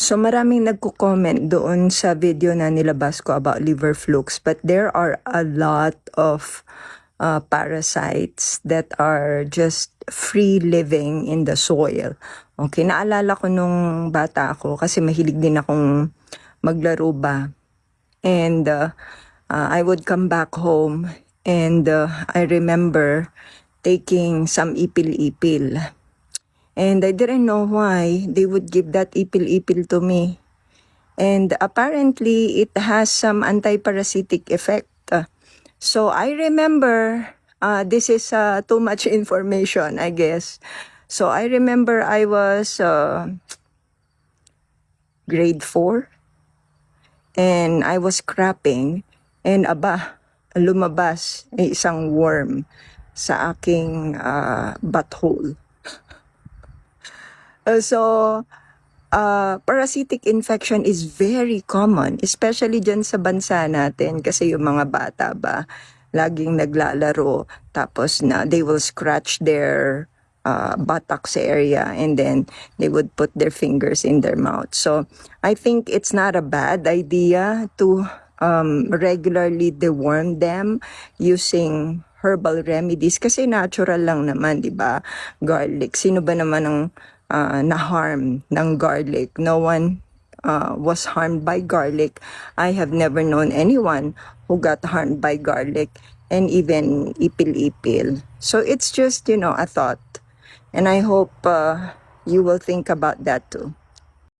So maraming nagko-comment doon sa video na nilabas ko about liver flukes, but there are a lot of parasites that are just free living in the soil. Okay, naalala ko nung bata ako kasi mahilig din akong maglaro ba. And I would come back home and I remember taking some ipil-ipil. And I didn't know why they would give that ipil-ipil to me. And apparently, it has some anti-parasitic effect. So I remember, this is too much information, I guess. So I remember I was grade 4. And I was crapping. And lumabas isang worm sa aking butthole. So, parasitic infection is very common, especially dyan sa bansa natin kasi yung mga bata ba, laging naglalaro tapos na they will scratch their buttocks area and then they would put their fingers in their mouth. So, I think it's not a bad idea to regularly deworm them using herbal remedies kasi natural lang naman, di ba? Garlic. Sino ba naman ang na-harm ng garlic? No one was harmed by garlic. I have never known anyone who got harmed by garlic and even ipil-ipil. So it's just, a thought. And I hope you will think about that too.